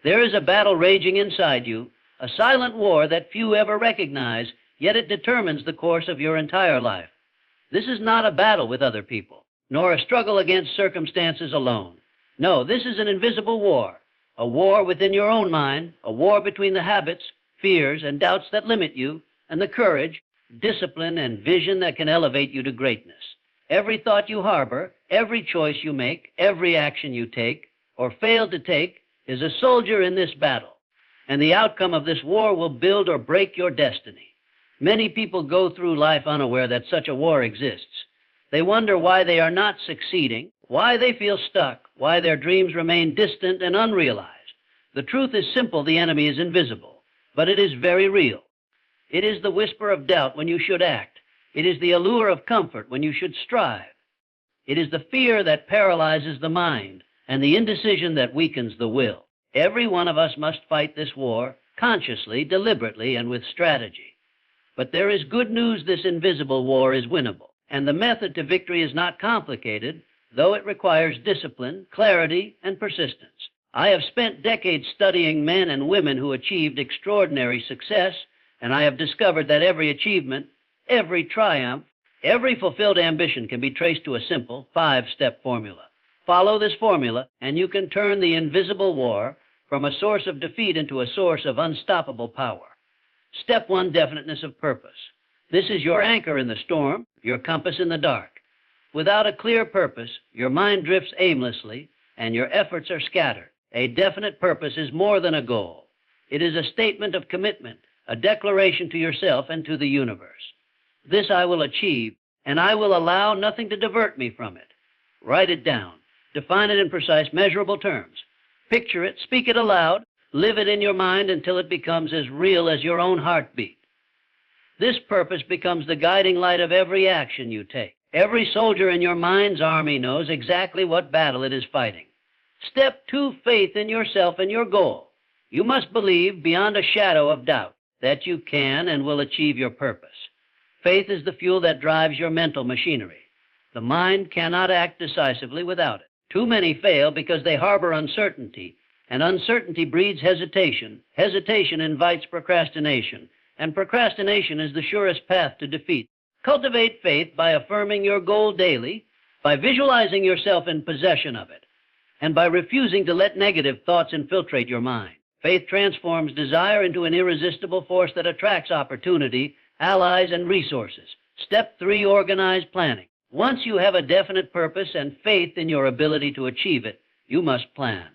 There is a battle raging inside you, a silent war that few ever recognize, yet it determines the course of your entire life. This is not a battle with other people, nor a struggle against circumstances alone. No, this is an invisible war, a war within your own mind, a war between the habits, fears, and doubts that limit you, and the courage, discipline, and vision that can elevate you to greatness. Every thought you harbor, every choice you make, every action you take, or fail to take, is a soldier in this battle, and the outcome of this war will build or break your destiny. Many people go through life unaware that such a war exists. They wonder why they are not succeeding, why they feel stuck, why their dreams remain distant and unrealized. The truth is simple: the enemy is invisible, but it is very real. It is the whisper of doubt when you should act. It is the allure of comfort when you should strive. It is the fear that paralyzes the mind and the indecision that weakens the will. Every one of us must fight this war consciously, deliberately, and with strategy. But there is good news: this invisible war is winnable, and the method to victory is not complicated, though it requires discipline, clarity, and persistence. I have spent decades studying men and women who achieved extraordinary success, and I have discovered that every achievement, every triumph, every fulfilled ambition can be traced to a simple 5-step formula. Follow this formula, and you can turn the invisible war from a source of defeat into a source of unstoppable power. Step 1, definiteness of purpose. This is your anchor in the storm, your compass in the dark. Without a clear purpose, your mind drifts aimlessly, and your efforts are scattered. A definite purpose is more than a goal. It is a statement of commitment, a declaration to yourself and to the universe. This I will achieve, and I will allow nothing to divert me from it. Write it down. Define it in precise, measurable terms. Picture it, speak it aloud, live it in your mind until it becomes as real as your own heartbeat. This purpose becomes the guiding light of every action you take. Every soldier in your mind's army knows exactly what battle it is fighting. Step 2, faith in yourself and your goal. You must believe beyond a shadow of doubt that you can and will achieve your purpose. Faith is the fuel that drives your mental machinery. The mind cannot act decisively without it. Too many fail because they harbor uncertainty, and uncertainty breeds hesitation. Hesitation invites procrastination, and procrastination is the surest path to defeat. Cultivate faith by affirming your goal daily, by visualizing yourself in possession of it, and by refusing to let negative thoughts infiltrate your mind. Faith transforms desire into an irresistible force that attracts opportunity, allies, and resources. Step 3, organized planning. Once you have a definite purpose and faith in your ability to achieve it, you must plan.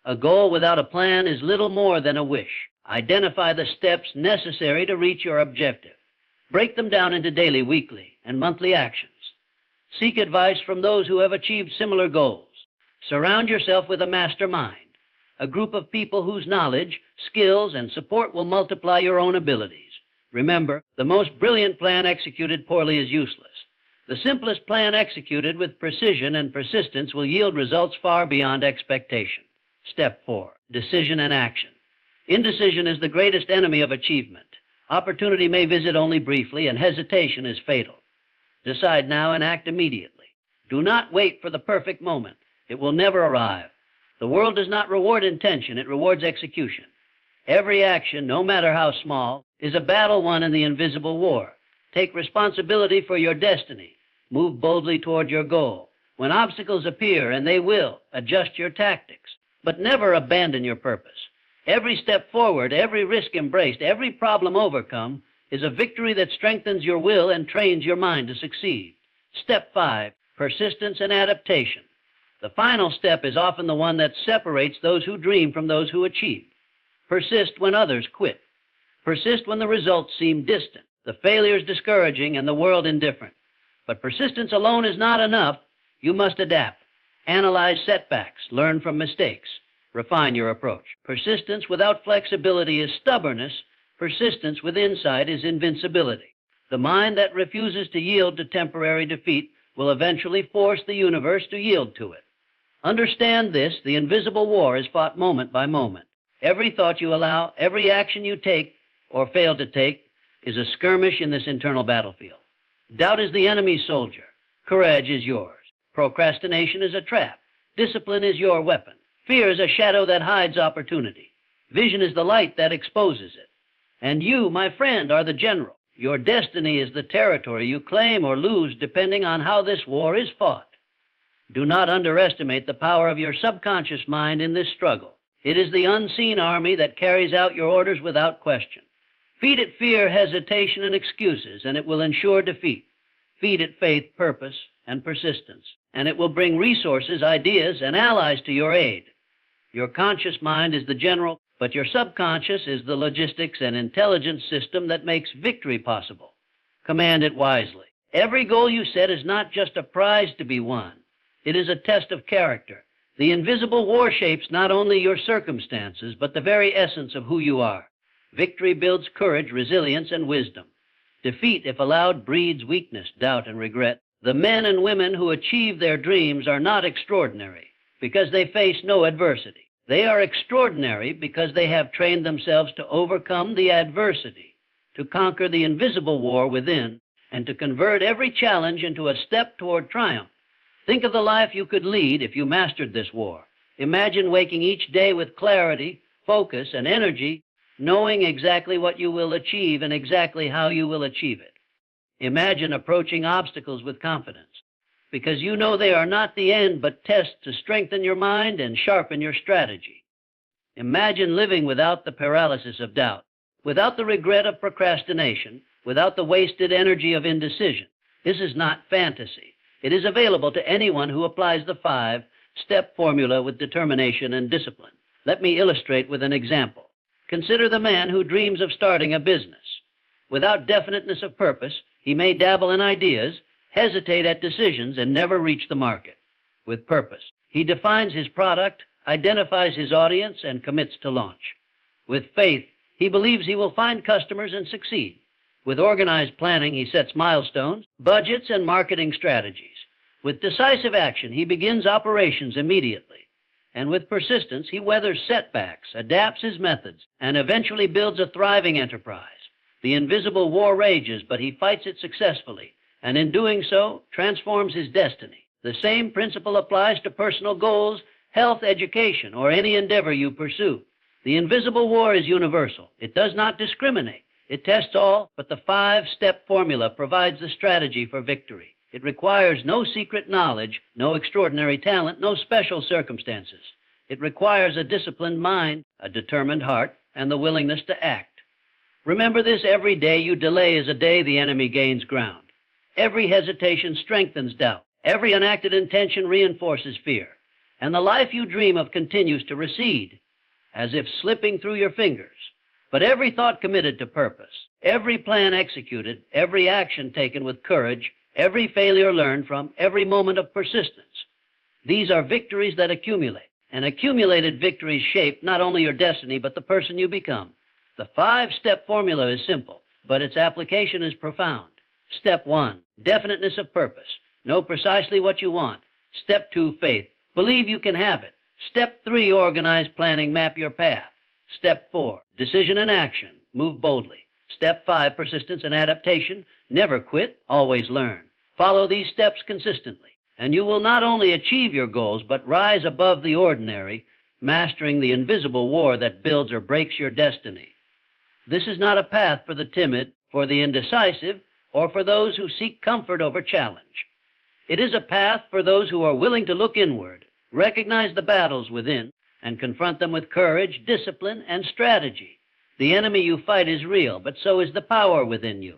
A goal without a plan is little more than a wish. Identify the steps necessary to reach your objective. Break them down into daily, weekly, and monthly actions. Seek advice from those who have achieved similar goals. Surround yourself with a mastermind, a group of people whose knowledge, skills, and support will multiply your own abilities. Remember, the most brilliant plan executed poorly is useless. The simplest plan executed with precision and persistence will yield results far beyond expectation. Step 4, decision and action. Indecision is the greatest enemy of achievement. Opportunity may visit only briefly, and hesitation is fatal. Decide now and act immediately. Do not wait for the perfect moment. It will never arrive. The world does not reward intention, it rewards execution. Every action, no matter how small, is a battle won in the invisible war. Take responsibility for your destiny. Move boldly toward your goal. When obstacles appear, and they will, adjust your tactics. But never abandon your purpose. Every step forward, every risk embraced, every problem overcome is a victory that strengthens your will and trains your mind to succeed. Step 5, persistence and adaptation. The final step is often the one that separates those who dream from those who achieve. Persist when others quit. Persist when the results seem distant, the failures discouraging, and the world indifferent. But persistence alone is not enough. You must adapt. Analyze setbacks, learn from mistakes, refine your approach. Persistence without flexibility is stubbornness. Persistence with insight is invincibility. The mind that refuses to yield to temporary defeat will eventually force the universe to yield to it. Understand this: the invisible war is fought moment by moment. Every thought you allow, every action you take or fail to take is a skirmish in this internal battlefield. Doubt is the enemy's soldier. Courage is yours. Procrastination is a trap. Discipline is your weapon. Fear is a shadow that hides opportunity. Vision is the light that exposes it. And you, my friend, are the general. Your destiny is the territory you claim or lose depending on how this war is fought. Do not underestimate the power of your subconscious mind in this struggle. It is the unseen army that carries out your orders without question. Feed it fear, hesitation, and excuses, and it will ensure defeat. Feed it faith, purpose, and persistence, and it will bring resources, ideas, and allies to your aid. Your conscious mind is the general, but your subconscious is the logistics and intelligence system that makes victory possible. Command it wisely. Every goal you set is not just a prize to be won. It is a test of character. The invisible war shapes not only your circumstances, but the very essence of who you are. Victory builds courage, resilience, and wisdom. Defeat, if allowed, breeds weakness, doubt, and regret. The men and women who achieve their dreams are not extraordinary because they face no adversity. They are extraordinary because they have trained themselves to overcome the adversity, to conquer the invisible war within, and to convert every challenge into a step toward triumph. Think of the life you could lead if you mastered this war. Imagine waking each day with clarity, focus, and energy, knowing exactly what you will achieve and exactly how you will achieve it. Imagine approaching obstacles with confidence, because you know they are not the end but tests to strengthen your mind and sharpen your strategy. Imagine living without the paralysis of doubt, without the regret of procrastination, without the wasted energy of indecision. This is not fantasy. It is available to anyone who applies the 5-step formula with determination and discipline. Let me illustrate with an example. Consider the man who dreams of starting a business. Without definiteness of purpose, he may dabble in ideas, hesitate at decisions, and never reach the market. With purpose, he defines his product, identifies his audience, and commits to launch. With faith, he believes he will find customers and succeed. With organized planning, he sets milestones, budgets, and marketing strategies. With decisive action, he begins operations immediately. And with persistence, he weathers setbacks, adapts his methods, and eventually builds a thriving enterprise. The invisible war rages, but he fights it successfully, and in doing so, transforms his destiny. The same principle applies to personal goals, health, education, or any endeavor you pursue. The invisible war is universal. It does not discriminate. It tests all, but the 5-step formula provides the strategy for victory. It requires no secret knowledge, no extraordinary talent, no special circumstances. It requires a disciplined mind, a determined heart, and the willingness to act. Remember this: every day you delay is a day the enemy gains ground. Every hesitation strengthens doubt. Every unacted intention reinforces fear. And the life you dream of continues to recede, as if slipping through your fingers. But every thought committed to purpose, every plan executed, every action taken with courage, every failure learned from, every moment of persistence. These are victories that accumulate, and accumulated victories shape not only your destiny, but the person you become. The 5-step formula is simple, but its application is profound. Step 1, definiteness of purpose. Know precisely what you want. Step 2, faith. Believe you can have it. Step 3, organized planning. Map your path. Step 4, decision and action. Move boldly. Step 5, persistence and adaptation. Never quit, always learn. Follow these steps consistently, and you will not only achieve your goals, but rise above the ordinary, mastering the invisible war that builds or breaks your destiny. This is not a path for the timid, for the indecisive, or for those who seek comfort over challenge. It is a path for those who are willing to look inward, recognize the battles within, and confront them with courage, discipline, and strategy. The enemy you fight is real, but so is the power within you.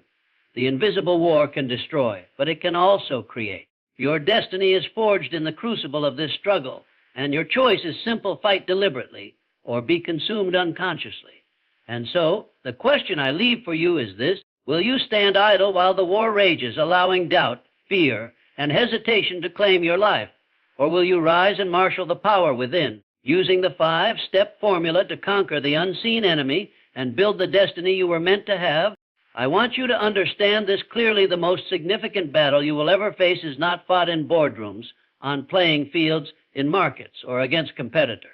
The invisible war can destroy, but it can also create. Your destiny is forged in the crucible of this struggle, and your choice is simple: fight deliberately or be consumed unconsciously. And so, the question I leave for you is this: will you stand idle while the war rages, allowing doubt, fear, and hesitation to claim your life? Or will you rise and marshal the power within, using the 5-step formula to conquer the unseen enemy and build the destiny you were meant to have? I want you to understand this clearly: the most significant battle you will ever face is not fought in boardrooms, on playing fields, in markets, or against competitors.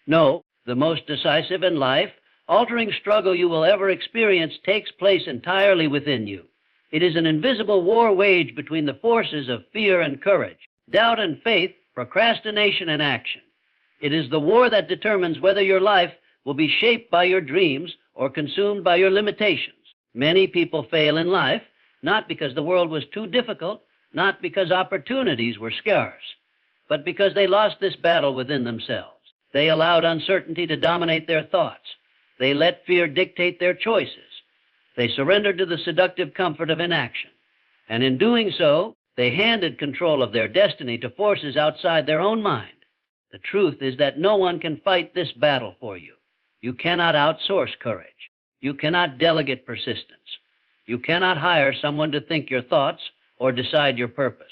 No, the most decisive and life-altering struggle you will ever experience takes place entirely within you. It is an invisible war waged between the forces of fear and courage, doubt and faith, procrastination and action. It is the war that determines whether your life will be shaped by your dreams or consumed by your limitations. Many people fail in life not because the world was too difficult, not because opportunities were scarce, but because they lost this battle within themselves. They allowed uncertainty to dominate their thoughts. They let fear dictate their choices. They surrendered to the seductive comfort of inaction. And in doing so, they handed control of their destiny to forces outside their own mind. The truth is that no one can fight this battle for you. You cannot outsource courage. You cannot delegate persistence. You cannot hire someone to think your thoughts or decide your purpose.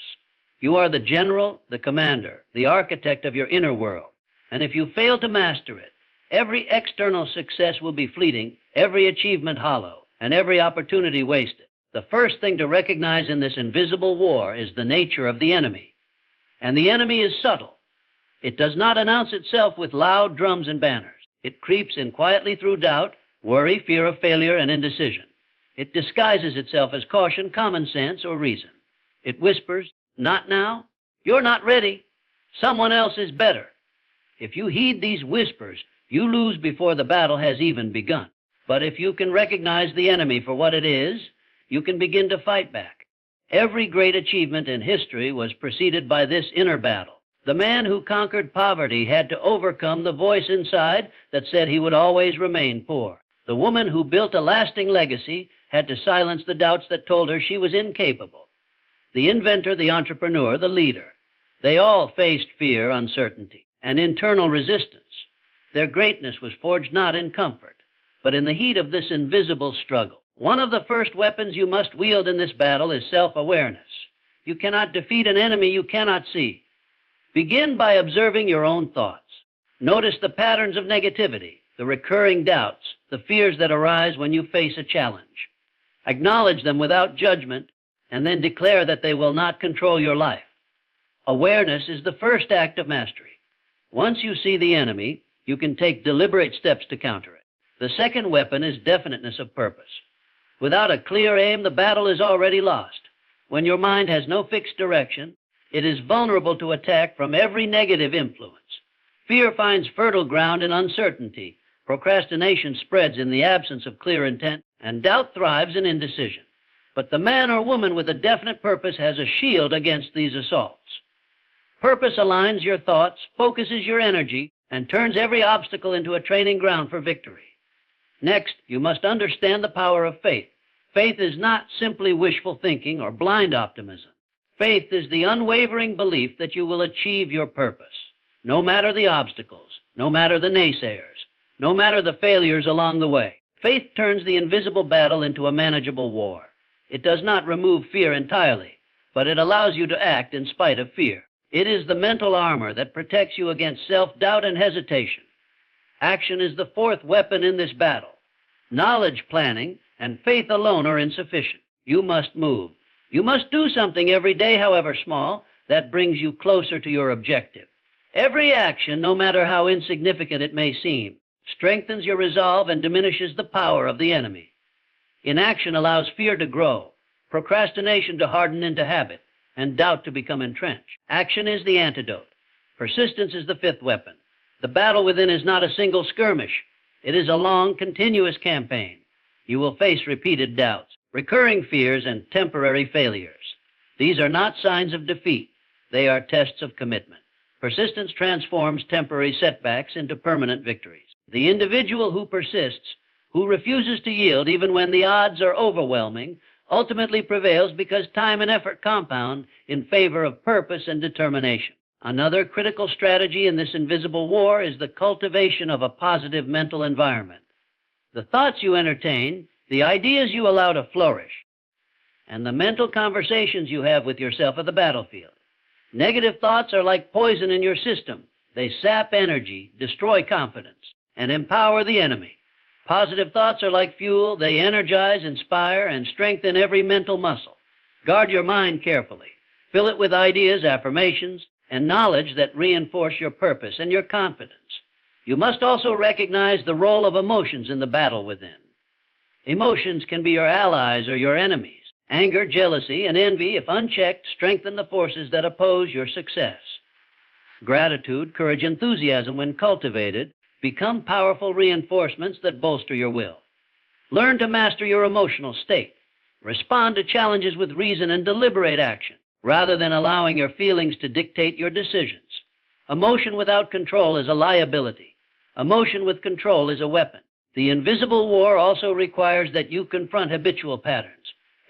You are the general, the commander, the architect of your inner world. And if you fail to master it, every external success will be fleeting, every achievement hollow, and every opportunity wasted. The first thing to recognize in this invisible war is the nature of the enemy. And the enemy is subtle. It does not announce itself with loud drums and banners. It creeps in quietly through doubt, worry, fear of failure, and indecision. It disguises itself as caution, common sense, or reason. It whispers, "Not now. You're not ready. Someone else is better." If you heed these whispers, you lose before the battle has even begun. But if you can recognize the enemy for what it is, you can begin to fight back. Every great achievement in history was preceded by this inner battle. The man who conquered poverty had to overcome the voice inside that said he would always remain poor. The woman who built a lasting legacy had to silence the doubts that told her she was incapable. The inventor, the entrepreneur, the leader, they all faced fear, uncertainty, and internal resistance. Their greatness was forged not in comfort, but in the heat of this invisible struggle. One of the first weapons you must wield in this battle is self-awareness. You cannot defeat an enemy you cannot see. Begin by observing your own thoughts. Notice the patterns of negativity, the recurring doubts, the fears that arise when you face a challenge. Acknowledge them without judgment, and then declare that they will not control your life. Awareness is the first act of mastery. Once you see the enemy, you can take deliberate steps to counter it. The second weapon is definiteness of purpose. Without a clear aim, the battle is already lost. When your mind has no fixed direction, it is vulnerable to attack from every negative influence. Fear finds fertile ground in uncertainty. Procrastination spreads in the absence of clear intent, and doubt thrives in indecision. But the man or woman with a definite purpose has a shield against these assaults. Purpose aligns your thoughts, focuses your energy, and turns every obstacle into a training ground for victory. Next, you must understand the power of faith. Faith is not simply wishful thinking or blind optimism. Faith is the unwavering belief that you will achieve your purpose, no matter the obstacles, no matter the naysayers, no matter the failures along the way. Faith turns the invisible battle into a manageable war. It does not remove fear entirely, but it allows you to act in spite of fear. It is the mental armor that protects you against self-doubt and hesitation. Action is the fourth weapon in this battle. Knowledge, planning, and faith alone are insufficient. You must move. You must do something every day, however small, that brings you closer to your objective. Every action, no matter how insignificant it may seem, strengthens your resolve and diminishes the power of the enemy. Inaction allows fear to grow, procrastination to harden into habit, and doubt to become entrenched. Action is the antidote. Persistence is the fifth weapon. The battle within is not a single skirmish. It is a long, continuous campaign. You will face repeated doubts, recurring fears, and temporary failures. These are not signs of defeat. They are tests of commitment. Persistence transforms temporary setbacks into permanent victories. The individual who persists, who refuses to yield even when the odds are overwhelming, ultimately prevails because time and effort compound in favor of purpose and determination. Another critical strategy in this invisible war is the cultivation of a positive mental environment. The thoughts you entertain, the ideas you allow to flourish, and the mental conversations you have with yourself at the battlefield. Negative thoughts are like poison in your system. They sap energy, destroy confidence, and empower the enemy. Positive thoughts are like fuel. They energize, inspire, and strengthen every mental muscle. Guard your mind carefully. Fill it with ideas, affirmations, and knowledge that reinforce your purpose and your confidence. You must also recognize the role of emotions in the battle within. Emotions can be your allies or your enemies. Anger, jealousy, and envy, if unchecked, strengthen the forces that oppose your success. Gratitude, courage, enthusiasm, when cultivated, become powerful reinforcements that bolster your will. Learn to master your emotional state. Respond to challenges with reason and deliberate action, rather than allowing your feelings to dictate your decisions. Emotion without control is a liability. Emotion with control is a weapon. The invisible war also requires that you confront habitual patterns.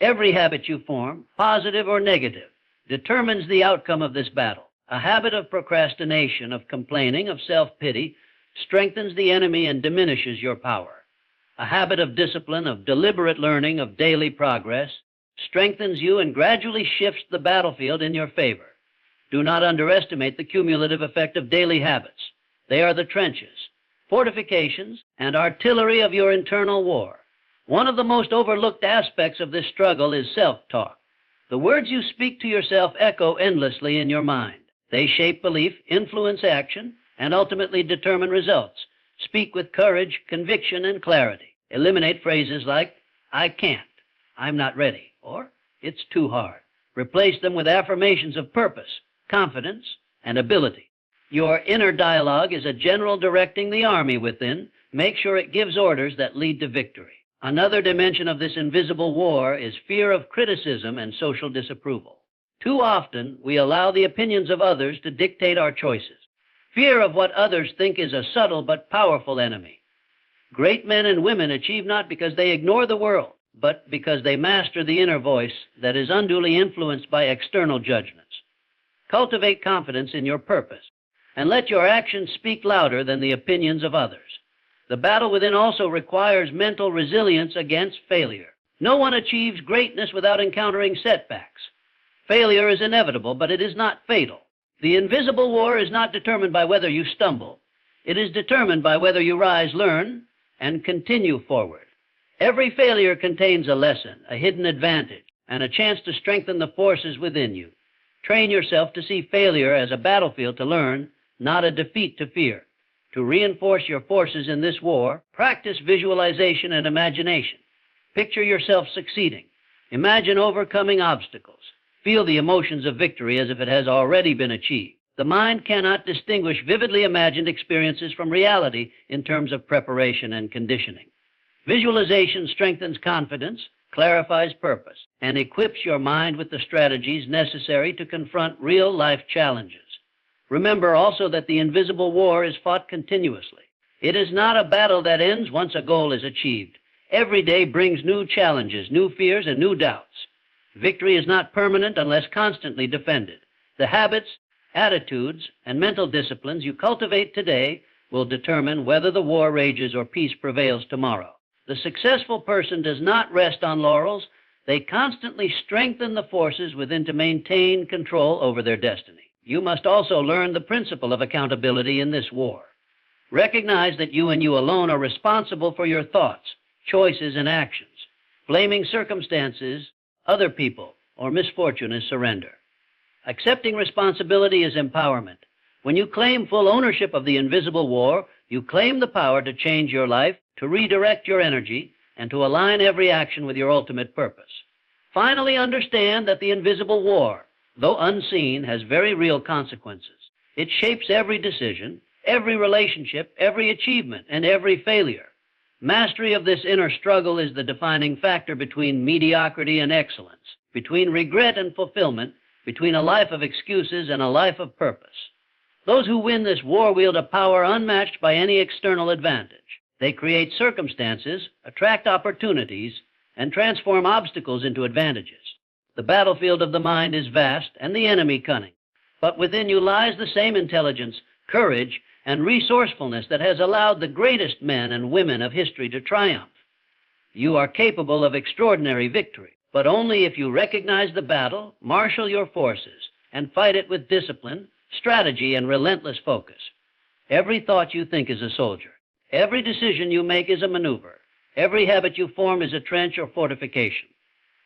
Every habit you form, positive or negative, determines the outcome of this battle. A habit of procrastination, of complaining, of self-pity, strengthens the enemy and diminishes your power. A habit of discipline, of deliberate learning, of daily progress, strengthens you and gradually shifts the battlefield in your favor. Do not underestimate the cumulative effect of daily habits. They are the trenches, fortifications, and artillery of your internal war. One of the most overlooked aspects of this struggle is self-talk. The words you speak to yourself echo endlessly in your mind. They shape belief, influence action, and ultimately determine results. Speak with courage, conviction, and clarity. Eliminate phrases like, "I can't," "I'm not ready," or "it's too hard." Replace them with affirmations of purpose, confidence, and ability. Your inner dialogue is a general directing the army within. Make sure it gives orders that lead to victory. Another dimension of this invisible war is fear of criticism and social disapproval. Too often, we allow the opinions of others to dictate our choices. Fear of what others think is a subtle but powerful enemy. Great men and women achieve not because they ignore the world, but because they master the inner voice that is unduly influenced by external judgments. Cultivate confidence in your purpose, and let your actions speak louder than the opinions of others. The battle within also requires mental resilience against failure. No one achieves greatness without encountering setbacks. Failure is inevitable, but it is not fatal. The invisible war is not determined by whether you stumble. It is determined by whether you rise, learn, and continue forward. Every failure contains a lesson, a hidden advantage, and a chance to strengthen the forces within you. Train yourself to see failure as a battlefield to learn, not a defeat to fear. To reinforce your forces in this war, practice visualization and imagination. Picture yourself succeeding. Imagine overcoming obstacles. Feel the emotions of victory as if it has already been achieved. The mind cannot distinguish vividly imagined experiences from reality in terms of preparation and conditioning. Visualization strengthens confidence, clarifies purpose, and equips your mind with the strategies necessary to confront real-life challenges. Remember also that the invisible war is fought continuously. It is not a battle that ends once a goal is achieved. Every day brings new challenges, new fears, and new doubts. Victory is not permanent unless constantly defended. The habits, attitudes, and mental disciplines you cultivate today will determine whether the war rages or peace prevails tomorrow. The successful person does not rest on laurels. They constantly strengthen the forces within to maintain control over their destiny. You must also learn the principle of accountability in this war. Recognize that you and you alone are responsible for your thoughts, choices, and actions. Blaming circumstances, other people, or misfortune is surrender. Accepting responsibility is empowerment. When you claim full ownership of the invisible war, you claim the power to change your life, to redirect your energy, and to align every action with your ultimate purpose. Finally, understand that the invisible war, though unseen, has very real consequences. It shapes every decision, every relationship, every achievement, and every failure. Mastery of this inner struggle is the defining factor between mediocrity and excellence, between regret and fulfillment, between a life of excuses and a life of purpose. Those who win this war wield a power unmatched by any external advantage. They create circumstances, attract opportunities, and transform obstacles into advantages. The battlefield of the mind is vast and the enemy cunning, but within you lies the same intelligence, courage, and resourcefulness that has allowed the greatest men and women of history to triumph. You are capable of extraordinary victory, but only if you recognize the battle, marshal your forces, and fight it with discipline, strategy, and relentless focus. Every thought you think is a soldier. Every decision you make is a maneuver. Every habit you form is a trench or fortification.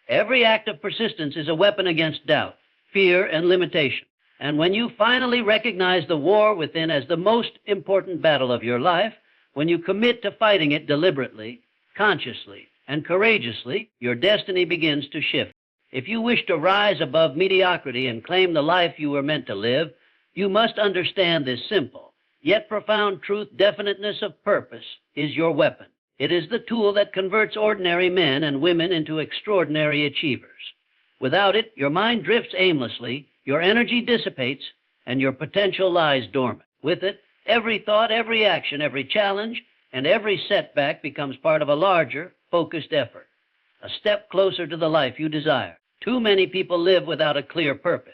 Every act of persistence is a weapon against doubt, fear, and limitation. And when you finally recognize the war within as the most important battle of your life, when you commit to fighting it deliberately, consciously, and courageously, your destiny begins to shift. If you wish to rise above mediocrity and claim the life you were meant to live, you must understand this simple Yet profound truth, definiteness of purpose, is your weapon. It is the tool that converts ordinary men and women into extraordinary achievers. Without it, your mind drifts aimlessly, your energy dissipates, and your potential lies dormant. With it, every thought, every action, every challenge, and every setback becomes part of a larger, focused effort, a step closer to the life you desire. Too many people live without a clear purpose.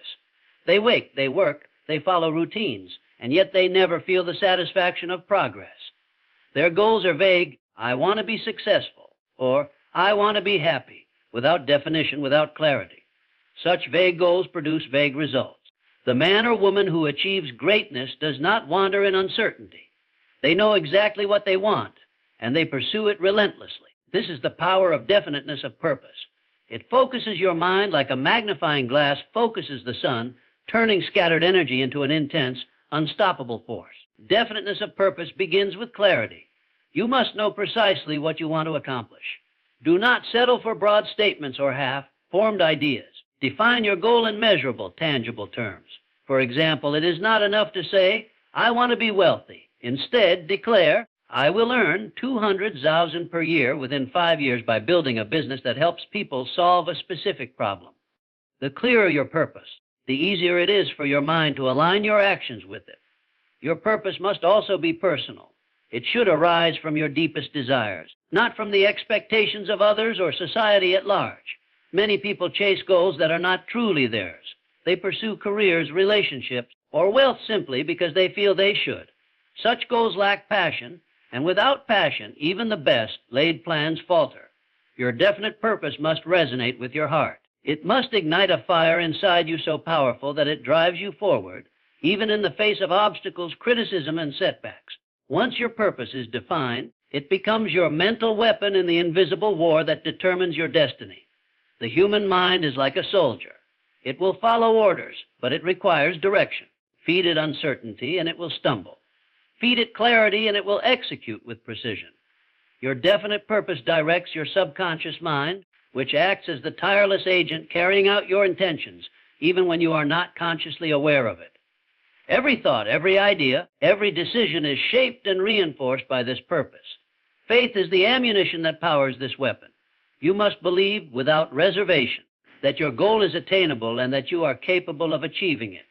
They wake, they work, they follow routines, and yet they never feel the satisfaction of progress. Their goals are vague: I want to be successful, or I want to be happy, without definition, without clarity. Such vague goals produce vague results. The man or woman who achieves greatness does not wander in uncertainty. They know exactly what they want, and they pursue it relentlessly. This is the power of definiteness of purpose. It focuses your mind like a magnifying glass focuses the sun, turning scattered energy into an intense, unstoppable force. Definiteness of purpose begins with clarity. You must know precisely what you want to accomplish. Do not settle for broad statements or half-formed ideas. Define your goal in measurable, tangible terms. For example, it is not enough to say, I want to be wealthy. Instead, declare, I will earn $200,000 per year within 5 years by building a business that helps people solve a specific problem. The clearer your purpose, the easier it is for your mind to align your actions with it. Your purpose must also be personal. It should arise from your deepest desires, not from the expectations of others or society at large. Many people chase goals that are not truly theirs. They pursue careers, relationships, or wealth simply because they feel they should. Such goals lack passion, and without passion, even the best laid plans falter. Your definite purpose must resonate with your heart. It must ignite a fire inside you so powerful that it drives you forward, even in the face of obstacles, criticism, and setbacks. Once your purpose is defined, it becomes your mental weapon in the invisible war that determines your destiny. The human mind is like a soldier. It will follow orders, but it requires direction. Feed it uncertainty, and it will stumble. Feed it clarity, and it will execute with precision. Your definite purpose directs your subconscious mind, which acts as the tireless agent carrying out your intentions, even when you are not consciously aware of it. Every thought, every idea, every decision is shaped and reinforced by this purpose. Faith is the ammunition that powers this weapon. You must believe without reservation that your goal is attainable and that you are capable of achieving it.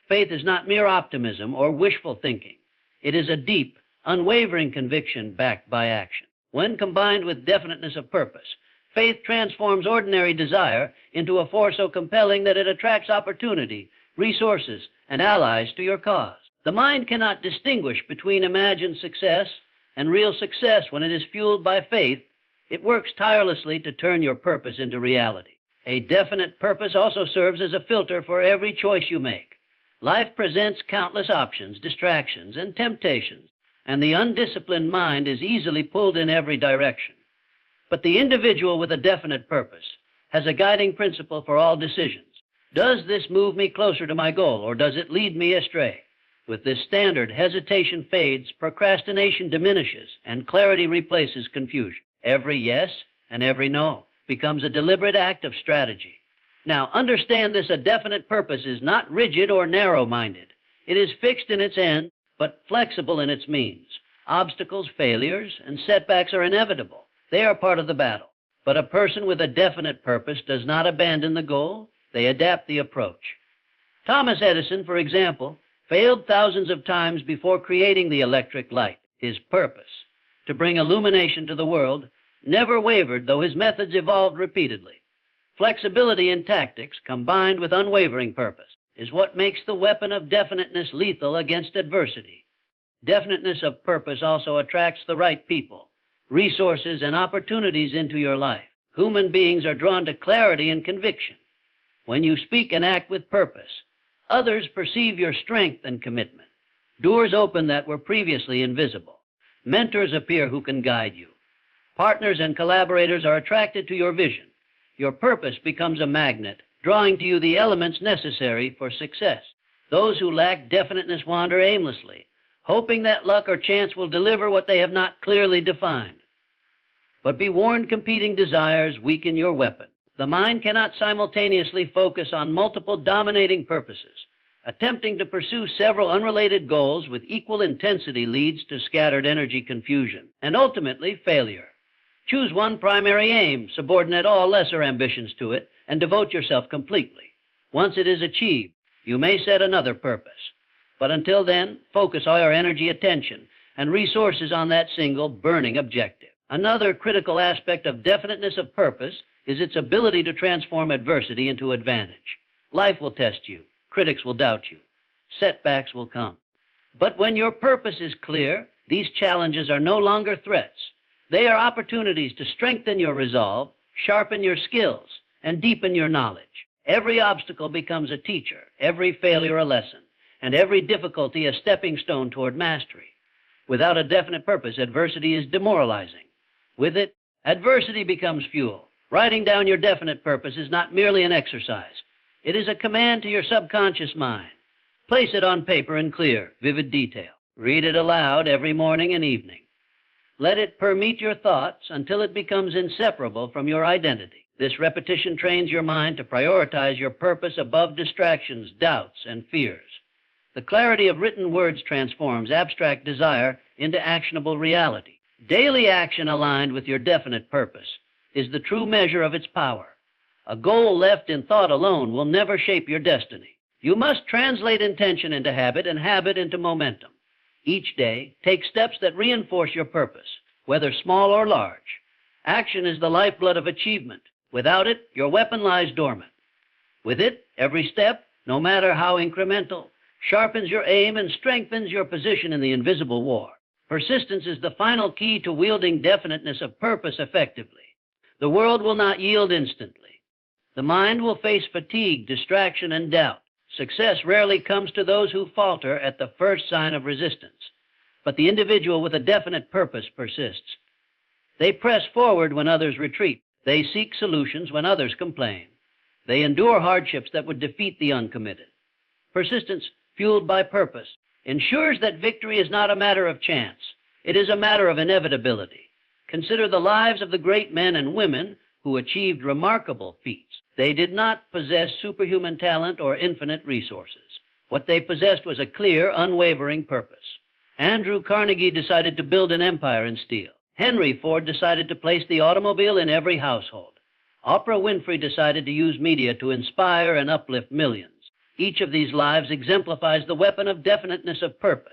Faith is not mere optimism or wishful thinking. It is a deep, unwavering conviction backed by action. When combined with definiteness of purpose, faith transforms ordinary desire into a force so compelling that it attracts opportunity, resources, and allies to your cause. The mind cannot distinguish between imagined success and real success when it is fueled by faith. It works tirelessly to turn your purpose into reality. A definite purpose also serves as a filter for every choice you make. Life presents countless options, distractions, and temptations, and the undisciplined mind is easily pulled in every direction. But the individual with a definite purpose has a guiding principle for all decisions. Does this move me closer to my goal, or does it lead me astray? With this standard, hesitation fades, procrastination diminishes, and clarity replaces confusion. Every yes and every no becomes a deliberate act of strategy. Now, understand this: a definite purpose is not rigid or narrow-minded. It is fixed in its end, but flexible in its means. Obstacles, failures, and setbacks are inevitable. They are part of the battle. But a person with a definite purpose does not abandon the goal. They adapt the approach. Thomas Edison, for example, failed thousands of times before creating the electric light. His purpose, to bring illumination to the world, never wavered, though his methods evolved repeatedly. Flexibility in tactics, combined with unwavering purpose, is what makes the weapon of definiteness lethal against adversity. Definiteness of purpose also attracts the right people, resources, and opportunities into your life. Human beings are drawn to clarity and conviction. When you speak and act with purpose, others perceive your strength and commitment. Doors open that were previously invisible. Mentors appear who can guide you. Partners and collaborators are attracted to your vision. Your purpose becomes a magnet, drawing to you the elements necessary for success. Those who lack definiteness wander aimlessly, hoping that luck or chance will deliver what they have not clearly defined. But be warned, competing desires weaken your weapon. The mind cannot simultaneously focus on multiple dominating purposes. Attempting to pursue several unrelated goals with equal intensity leads to scattered energy confusion and ultimately failure. Choose one primary aim, subordinate all lesser ambitions to it, and devote yourself completely. Once it is achieved, you may set another purpose. But until then, focus all your energy, attention, and resources on that single burning objective. Another critical aspect of definiteness of purpose is its ability to transform adversity into advantage. Life will test you. Critics will doubt you. Setbacks will come. But when your purpose is clear, these challenges are no longer threats. They are opportunities to strengthen your resolve, sharpen your skills, and deepen your knowledge. Every obstacle becomes a teacher, every failure a lesson, and every difficulty a stepping stone toward mastery. Without a definite purpose, adversity is demoralizing. With it, adversity becomes fuel. Writing down your definite purpose is not merely an exercise. It is a command to your subconscious mind. Place it on paper in clear, vivid detail. Read it aloud every morning and evening. Let it permeate your thoughts until it becomes inseparable from your identity. This repetition trains your mind to prioritize your purpose above distractions, doubts, and fears. The clarity of written words transforms abstract desire into actionable reality. Daily action aligned with your definite purpose is the true measure of its power. A goal left in thought alone will never shape your destiny. You must translate intention into habit and habit into momentum. Each day, take steps that reinforce your purpose, whether small or large. Action is the lifeblood of achievement. Without it, your weapon lies dormant. With it, every step, no matter how incremental, sharpens your aim and strengthens your position in the invisible war. Persistence is the final key to wielding definiteness of purpose effectively. The world will not yield instantly. The mind will face fatigue, distraction, and doubt. Success rarely comes to those who falter at the first sign of resistance. But the individual with a definite purpose persists. They press forward when others retreat. They seek solutions when others complain. They endure hardships that would defeat the uncommitted. Persistence, fueled by purpose, ensures that victory is not a matter of chance. It is a matter of inevitability. Consider the lives of the great men and women who achieved remarkable feats. They did not possess superhuman talent or infinite resources. What they possessed was a clear, unwavering purpose. Andrew Carnegie decided to build an empire in steel. Henry Ford decided to place the automobile in every household. Oprah Winfrey decided to use media to inspire and uplift millions. Each of these lives exemplifies the weapon of definiteness of purpose,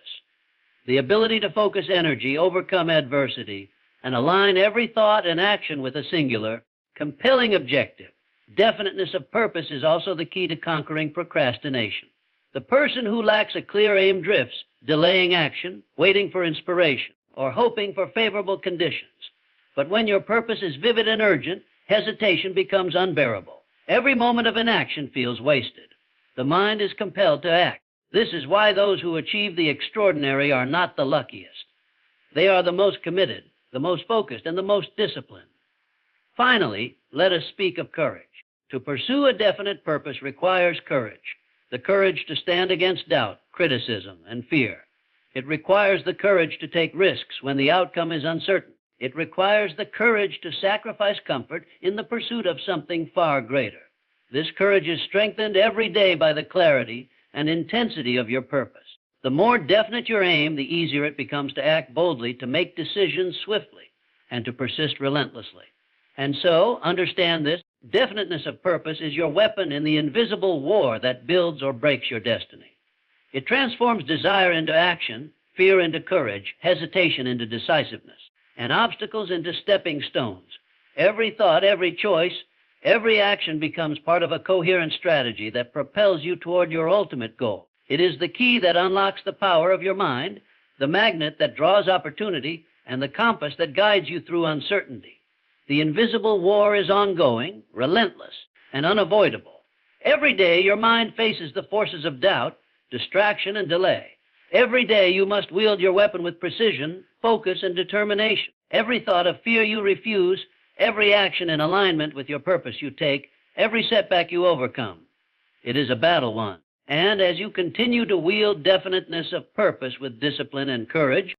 the ability to focus energy, overcome adversity, and align every thought and action with a singular, compelling objective. Definiteness of purpose is also the key to conquering procrastination. The person who lacks a clear aim drifts, delaying action, waiting for inspiration, or hoping for favorable conditions. But when your purpose is vivid and urgent, hesitation becomes unbearable. Every moment of inaction feels wasted. The mind is compelled to act. This is why those who achieve the extraordinary are not the luckiest. They are the most committed, the most focused, and the most disciplined. Finally, let us speak of courage. To pursue a definite purpose requires courage, the courage to stand against doubt, criticism, and fear. It requires the courage to take risks when the outcome is uncertain. It requires the courage to sacrifice comfort in the pursuit of something far greater. This courage is strengthened every day by the clarity and intensity of your purpose. The more definite your aim, the easier it becomes to act boldly, to make decisions swiftly, and to persist relentlessly. And so, understand this, definiteness of purpose is your weapon in the invisible war that builds or breaks your destiny. It transforms desire into action, fear into courage, hesitation into decisiveness, and obstacles into stepping stones. Every thought, every choice, every action becomes part of a coherent strategy that propels you toward your ultimate goal. It is the key that unlocks the power of your mind, the magnet that draws opportunity, and the compass that guides you through uncertainty. The invisible war is ongoing, relentless, and unavoidable. Every day your mind faces the forces of doubt, distraction, and delay. Every day you must wield your weapon with precision, focus, and determination. Every thought of fear you refuse, every action in alignment with your purpose you take, every setback you overcome. It is a battle won. And as you continue to wield definiteness of purpose with discipline and courage,